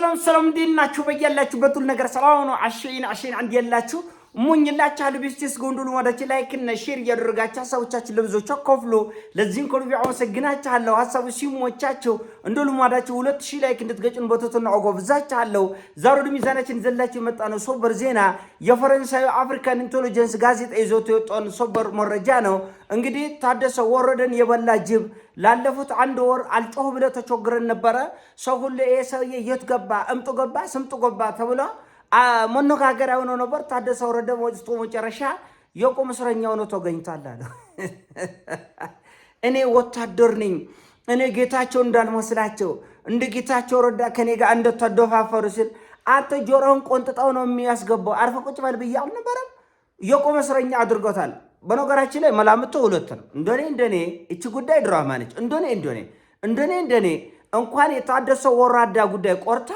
ሰላም እንዴናችሁ? በያላችሁበት ሁሉ ነገር ሰላም ነው። አሽይን አንድ ያላችሁ ሙኝላችሁ ቢስቲስ ጎንዶሉ ወዳች ላይክ እና ሼር እያደረጋችሁ ሀሳቦቻችሁ ለብዙዎች አካፍሉ። ለዚህም ኮልቪ አመሰግናችኋለሁ። ሀሳቡ ሲሞቻችሁ እንደሉ ማዳችሁ 2000 ላይክ እንድትገጩን በተተና አጎብዛችኋለሁ። ዛሬ ወደ ሚዛናችን ዘላችሁ መጣ ነው ሶበር ዜና የፈረንሳዩ አፍሪካን ኢንተለጀንስ ጋዜጣ ይዞት የወጣውን ሶበር መረጃ ነው። እንግዲህ ታደሰ ወረደን የበላ ጅብ ላለፉት አንድ ወር አልጮህ ብለ ተቸግረን ነበረ። ሰው ሁሉ ሰውዬ የት ገባ እምጡ ገባ ስምጡ ገባ ተብሎ መነጋገሪያ ሆኖ ነበር። ታደሰ ወረደ ወጥቶ መጨረሻ የቆም እስረኛ ሆኖ ተገኝቷል አለ። እኔ ወታደር ነኝ፣ እኔ ጌታቸው እንዳልመስላቸው እንደ ጌታቸው ረዳ ከኔ ጋር እንደተደፋፈሩ ሲል አንተ ጆሮህን ቆንጥጣው ነው የሚያስገባው። አርፈ ቁጭ በል ብያው ነበር። የቆም እስረኛ አድርጎታል። በነገራችን ላይ መላምቱ ሁለት ነው። እንደኔ እቺ ጉዳይ ድራማ ነች። እንደኔ እንኳን የታደሰ ወራዳ ጉዳይ ቆርታ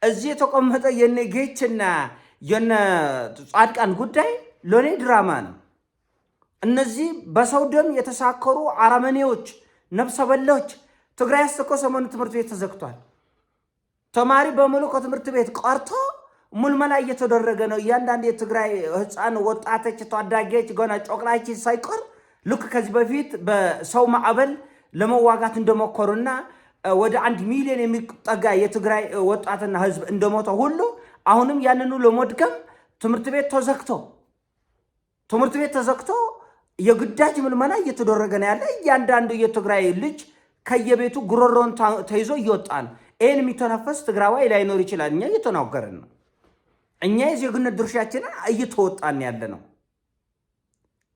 እዚህ የተቀመጠ የነ ጌችና የነ ጻድቃን ጉዳይ ለኔ ድራማ ነው። እነዚህ በሰው ደም የተሳከሩ አረመኔዎች፣ ነፍሰ በላዎች ትግራይ አስተኮ ሰሞኑ ትምህርት ቤት ተዘግቷል። ተማሪ በሙሉ ከትምህርት ቤት ቀርቶ ሙልመላ እየተደረገ ነው። እያንዳንዱ የትግራይ ህፃን ወጣቶች ታዳጊዎች ገና ጮቅላች ሳይቀር ልክ ከዚህ በፊት በሰው ማዕበል ለመዋጋት እንደሞከሩና ወደ 1 ሚሊዮን የሚጠጋ የትግራይ ወጣትና ህዝብ እንደሞተ ሁሉ አሁንም ያንኑ ለመድገም ትምህርት ቤት ተዘግቶ የግዳጅ ምልመላ እየተደረገ ነው ያለ። እያንዳንዱ የትግራይ ልጅ ከየቤቱ ጉሮሮን ተይዞ እየወጣን ይሄን የሚተነፈስ ትግራዋይ ላይኖር ይችላል። እኛ እየተናገርን ነው። እኛ የዜግነት ድርሻችንን እየተወጣን ያለ ነው።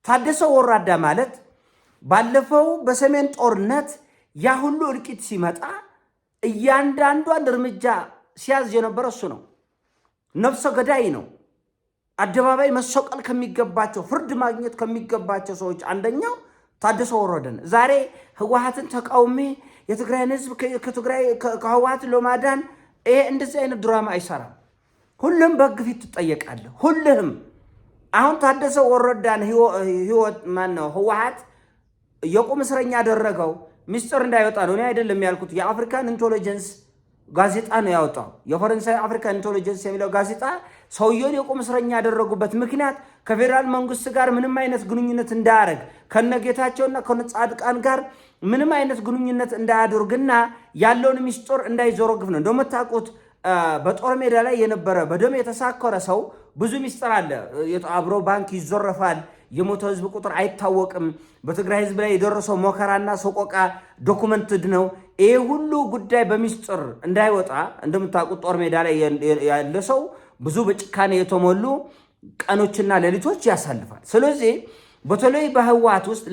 ታደሰ ወራዳ ማለት ባለፈው በሰሜን ጦርነት ያ ሁሉ እልቂት ሲመጣ እያንዳንዷን እርምጃ ሲያዝ የነበረ እሱ ነው። ነፍሰ ገዳይ ነው። አደባባይ መሰቀል ከሚገባቸው ፍርድ ማግኘት ከሚገባቸው ሰዎች አንደኛው ታደሰ ወረደን። ዛሬ ህወሓትን ተቃውሜ የትግራይን ህዝብ ከህወሓት ለማዳን ይሄ እንደዚህ አይነት ድራማ አይሰራም። ሁሉም በህግ ፊት ትጠየቃለህ። ሁሉም አሁን ታደሰ ወረዳን ህይወት ማነው ህወሓት የቁም እስረኛ ያደረገው ሚስጥር እንዳይወጣ ነው። እኔ አይደለም ያልኩት፣ የአፍሪካን ኢንተለጀንስ ጋዜጣ ነው ያወጣው። የፈረንሳይ አፍሪካን ኢንተለጀንስ የሚለው ጋዜጣ ሰውየውን የቁም እስረኛ ያደረጉበት ምክንያት ከፌዴራል መንግስት ጋር ምንም አይነት ግንኙነት እንዳያደርግ ከነጌታቸውና ከነጻድቃን ጋር ምንም አይነት ግንኙነት እንዳያደርግና ያለውን ሚስጥር እንዳይዘረግፍ ነው። እንደምታውቁት በጦር ሜዳ ላይ የነበረ በደም የተሳከረ ሰው ብዙ ሚስጥር አለ። አብሮ ባንክ ይዘረፋል። የሞተ ህዝብ ቁጥር አይታወቅም። በትግራይ ህዝብ ላይ የደረሰው መከራና ሰቆቃ ዶኩመንትድ ነው። ይሄ ሁሉ ጉዳይ በሚስጥር እንዳይወጣ እንደምታውቁት ጦር ሜዳ ላይ ያለ ሰው ብዙ በጭካኔ የተሞሉ ቀኖችና ሌሊቶች ያሳልፋል። ስለዚህ በተለይ በህወሓት ውስጥ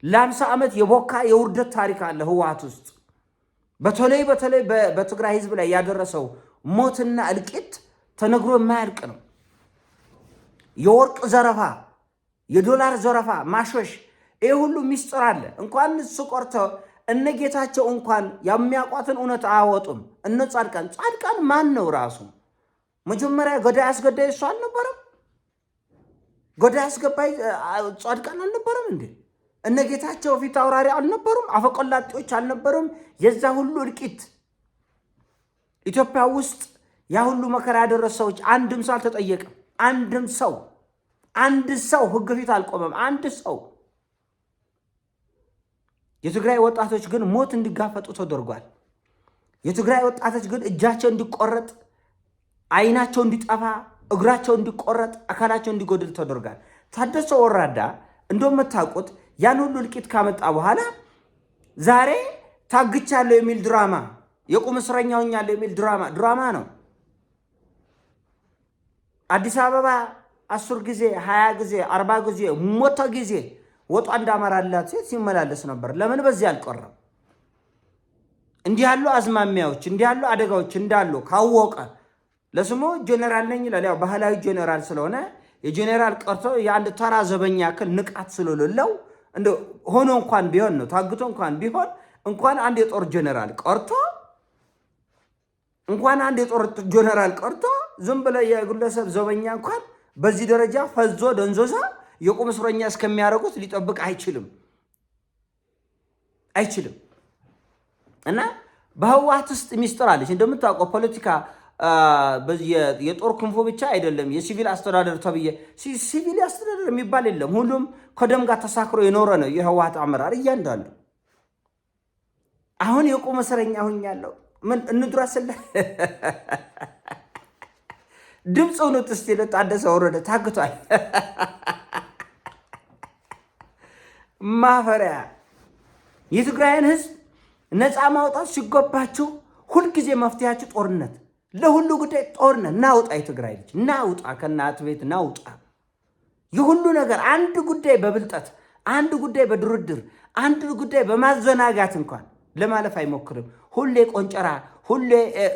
ለ50 ዓመት የቦካ የውርደት ታሪክ አለ ህወሓት ውስጥ። በተለይ በትግራይ ህዝብ ላይ ያደረሰው ሞትና እልቂት ተነግሮ የማያልቅ ነው። የወርቅ ዘረፋ፣ የዶላር ዘረፋ፣ ማሾሽ፣ ይሄ ሁሉ ሚስጥር አለ። እንኳን እሱ ቆርቶ እነጌታቸው እንኳን የሚያውቋትን እውነት አያወጡም። እነ ጻድቃን ማን ነው ራሱ? መጀመሪያ ገዳይ አስገዳይ እሱ አልነበረም? ገዳይ አስገባይ ጻድቃን አልነበረም እንዴ? እነጌታቸው ፊት አውራሪ አልነበሩም? አፈቆላጤዎች አልነበሩም? የዛ ሁሉ እልቂት ኢትዮጵያ ውስጥ ያ ሁሉ መከራ ያደረሰ ሰዎች አንድም ሰው አልተጠየቀም። አንድ ሰው ህግ ፊት አልቆመም። አንድ ሰው። የትግራይ ወጣቶች ግን ሞት እንዲጋፈጡ ተደርጓል። የትግራይ ወጣቶች ግን እጃቸው እንዲቆረጥ፣ አይናቸው እንዲጠፋ፣ እግራቸው እንዲቆረጥ፣ አካላቸው እንዲጎድል ተደርጓል። ታደሰ ወራዳ እንደምታውቁት ያን ሁሉ እልቂት ካመጣ በኋላ ዛሬ ታግቻለሁ የሚል ድራማ፣ የቁም እስረኛ ሆኛለሁ የሚል ድራማ ነው። አዲስ አበባ 10 ጊዜ 20 ጊዜ 40 ጊዜ ሞተ ጊዜ ወጣ እንዳመራላት ሴት ሲመላለስ ነበር። ለምን በዚህ አልቀረም? እንዲህ ያሉ አዝማሚያዎች እንዲህ ያሉ አደጋዎች እንዳሉ ካወቀ ለስሙ ጄኔራል ነኝ ይላል። ያው ባህላዊ ጄኔራል ስለሆነ የጄኔራል ቀርቶ የአንድ ተራ ዘበኛ ያክል ንቃት ስለሌለው እንደ ሆኖ እንኳን ቢሆን ነው ታግቶ እንኳን አንድ የጦር ጄኔራል ቀርቶ ዝም ብለ የግለሰብ ዘበኛ እንኳን በዚህ ደረጃ ፈዞ ደንዞዛ የቁም እስረኛ እስከሚያደርጉት ሊጠብቅ አይችልም። እና በህወሓት ውስጥ ሚስጥር አለች። እንደምታውቀው ፖለቲካ የጦር ክንፎ ብቻ አይደለም፣ የሲቪል አስተዳደር ተብዬ ሲቪል አስተዳደር የሚባል የለም። ሁሉም ከደም ጋር ተሳክሮ የኖረ ነው የህወሓት አመራር እያንዳንዱ። አሁን የቁም እስረኛ ሁኛለሁ ምን እንድረስለ ድምፅ ሁኑት እስቲ። ታደሰ ወረደ ታግቷል። ማፈሪያ የትግራይን ህዝብ ነፃ ማውጣት ሲገባችሁ ሁልጊዜ መፍትያችሁ ጦርነት፣ ለሁሉ ጉዳይ ጦርነት። ናውጣ የትግራይ ልጅ ናውጣ፣ ከእናት ቤት ናውጣ። የሁሉ ነገር አንድ ጉዳይ በብልጠት አንድ ጉዳይ በድርድር አንድ ጉዳይ በማዘናጋት እንኳን ለማለፍ አይሞክርም። ሁሌ ቆንጨራ፣ ሁሌ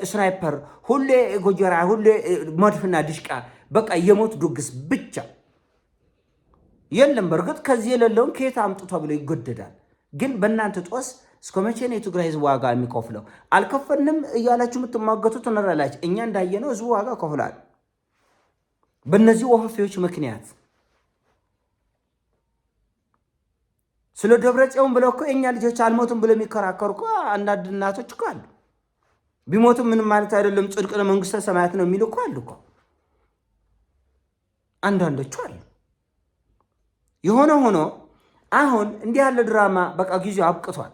ስናይፐር፣ ሁሌ ጎጀራ፣ ሁሌ መድፍና ድሽቃ፣ በቃ የሞት ድግስ ብቻ የለም። በእርግጥ ከዚህ የሌለውን ከየት አምጡ ተብሎ ይጎደዳል። ግን በእናንተ ጦስ እስከ መቼ ነው የትግራይ ህዝብ ዋጋ የሚከፍለው? አልከፈልንም እያላችሁ የምትሟገቱት እንረላችሁ። እኛ እንዳየነው ህዝቡ ዋጋ ከፍሏል በእነዚህ ወፈፌዎች ምክንያት። ስለ ደብረጽዮን ብለው እኮ የእኛ ልጆች አልሞቱም ብለው የሚከራከሩ እኮ አንዳንድ እናቶች እኮ አሉ። ቢሞቱም ምንም ማለት አይደለም ጽድቅ ነው መንግስተ ሰማያት ነው የሚሉ እኮ አሉ እኮ አንዳንዶቹ አሉ። የሆነ ሆኖ አሁን እንዲህ ያለ ድራማ በቃ ጊዜው አብቅቷል።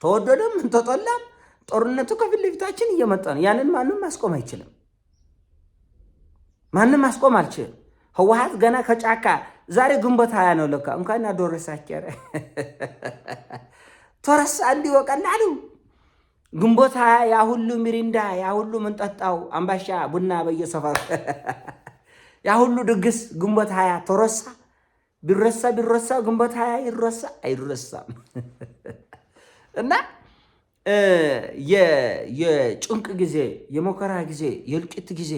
ተወደደም ተጠላም ጦርነቱ ከፊት ለፊታችን እየመጣ ነው። ያንን ማንም ማስቆም አይችልም። ማንም ማስቆም አልችልም። ህወሓት ገና ከጫካ ዛሬ ግንቦት 20 ነው ለካ እንኳን አደረሳችሁ ተረሳ እንዲወቀላሉ ግንቦት 20 ያ ሁሉ ሚሪንዳ ያ ሁሉ ምንጠጣው አምባሻ ቡና በየሰፈር ያ ሁሉ ድግስ ግንቦት 20 ተረሳ። ቢረሳ ግንቦት 20 ይረሳ አይረሳም። እና የጭንቅ ጊዜ፣ የመከራ ጊዜ፣ የእልቂት ጊዜ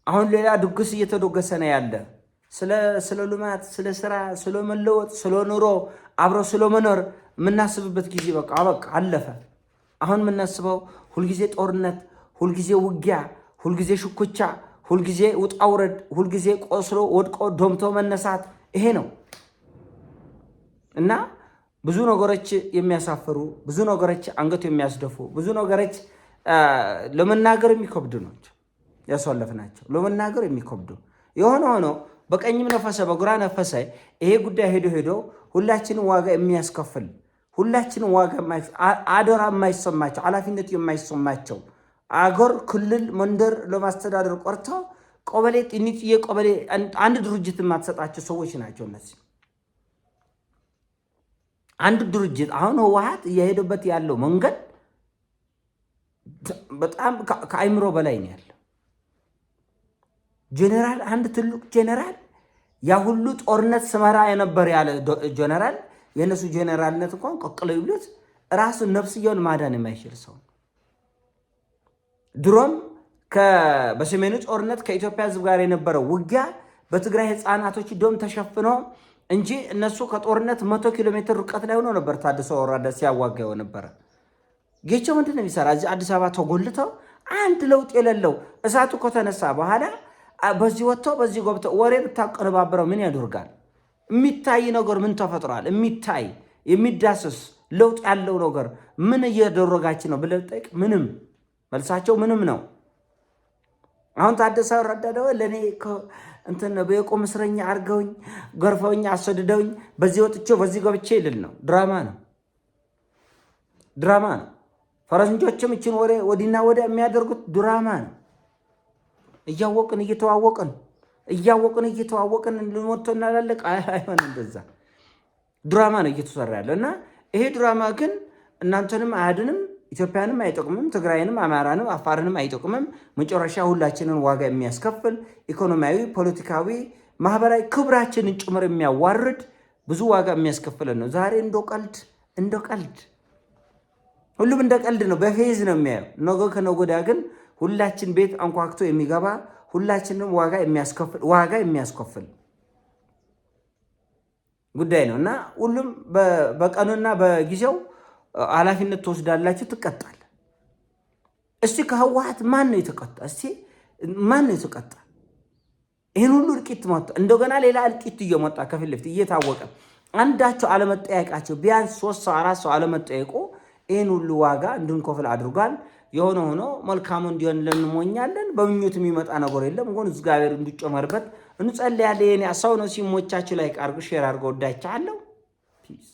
አሁን ሌላ ድግስ እየተደገሰ ነው ያለ። ስለ ልማት፣ ስለ ስራ፣ ስለ መለወጥ፣ ስለ ኑሮ፣ አብሮ ስለ መኖር የምናስብበት ጊዜ በቃ አለፈ። አሁን የምናስበው ሁልጊዜ ጦርነት፣ ሁልጊዜ ውጊያ፣ ሁልጊዜ ሽኩቻ፣ ሁልጊዜ ውጣውረድ፣ ሁልጊዜ ቆስሎ ወድቆ ዶምቶ መነሳት፣ ይሄ ነው እና ብዙ ነገሮች የሚያሳፍሩ፣ ብዙ ነገሮች አንገቱ የሚያስደፉ፣ ብዙ ነገሮች ለመናገር የሚከብዱ ናቸው ያሳለፍናቸው፣ ለመናገር የሚከብዱ። የሆነ ሆኖ በቀኝም ነፈሰ በግራ ነፈሰ ይሄ ጉዳይ ሄዶ ሁላችንም ዋጋ የሚያስከፍል፣ ሁላችንም ዋጋ አደራ የማይሰማቸው፣ ኃላፊነት የማይሰማቸው አገር ክልል መንደር ለማስተዳደር ቆርቶ ቀበሌ ጥኒትዬ ቀበሌ አንድ ድርጅት የማትሰጣቸው ሰዎች ናቸው እነዚህ። አንድ ድርጅት አሁን ህወሓት እየሄደበት ያለው መንገድ በጣም ከአይምሮ በላይ ነው ያለው። ጀነራል አንድ ትልቅ ጀነራል ያ ሁሉ ጦርነት ስመራ የነበር ያለ ጀነራል የነሱ ጀነራልነት እንኳን ቀቅለው ይብሉት ራሱ ነፍስየውን ማዳን የማይችል ሰው። ድሮም በሰሜኑ ጦርነት ከኢትዮጵያ ህዝብ ጋር የነበረው ውጊያ በትግራይ ህፃናቶች ደም ተሸፍኖ እንጂ እነሱ ከጦርነት 100 ኪሎ ሜትር ርቀት ላይ ሆኖ ነበር ታደሰ ወረደ ሲያዋጋው ነበር። ጌቸው ምንድን ነው የሚሰራ? እዚህ አዲስ አበባ ተጎልተው አንድ ለውጥ የሌለው እሳቱ ከተነሳ በኋላ በዚህ ወጥተው በዚህ ገብተው ወሬ ብታቀነባብረው ምን ያደርጋል? የሚታይ ነገር ምን ተፈጥሯል? የሚታይ የሚዳሰስ ለውጥ ያለው ነገር ምን እየደረጋች ነው ብለህ ጠይቅ። ምንም መልሳቸው ምንም ነው። አሁን ታደሰ ወረደ ደው ለኔ እንትን በየቆም እስረኛ አርገውኝ ገርፈውኝ አሰድደውኝ በዚህ ወጥቼ በዚህ ገብቼ ይልል ነው። ድራማ ነው። ፈረንጆችም እችን ወሬ ወዲና ወዲያ የሚያደርጉት ድራማ ነው። እያወቅን እየተዋወቅን ልሞት እናላለቅ አይሆን። እንደዛ ድራማ ነው እየተሰራ ያለ እና ይሄ ድራማ ግን እናንተንም አያድንም፣ ኢትዮጵያንም አይጠቅምም፣ ትግራይንም፣ አማራንም፣ አፋርንም አይጠቅምም። መጨረሻ ሁላችንን ዋጋ የሚያስከፍል ኢኮኖሚያዊ፣ ፖለቲካዊ፣ ማህበራዊ ክብራችንን ጭምር የሚያዋርድ ብዙ ዋጋ የሚያስከፍለን ነው። ዛሬ እንደ ቀልድ ሁሉም እንደ ቀልድ ነው፣ በፌዝ ነው የሚያየው። ነገ ከነገ ወዲያ ግን ሁላችን ቤት አንኳክቶ የሚገባ ሁላችንም ዋጋ የሚያስከፍል ጉዳይ ነው እና ሁሉም በቀኑና በጊዜው ኃላፊነት ትወስዳላችሁ፣ ትቀጣል። እስቲ ከህወሓት ማን ነው የተቀጣ? ይህን ሁሉ እልቂት መጣ፣ እንደገና ሌላ እልቂት እየመጣ ከፊት ለፊት እየታወቀ አንዳቸው አለመጠያየቃቸው ቢያንስ 3 ሰው 4 ሰው አለመጠየቁ ይህን ሁሉ ዋጋ እንድንከፍል አድርጓል። የሆነ ሆኖ መልካሙ እንዲሆን እንሞኛለን። በምኞት የሚመጣ ነገር የለም። ግን እግዚአብሔር እንዲጨመርበት እንጸልያለን። የኔ ሀሳብ ነው። ሲሞቻችሁ ላይ አድርጉ፣ ሼር አድርገው። ወዳችኋለሁ። ፒስ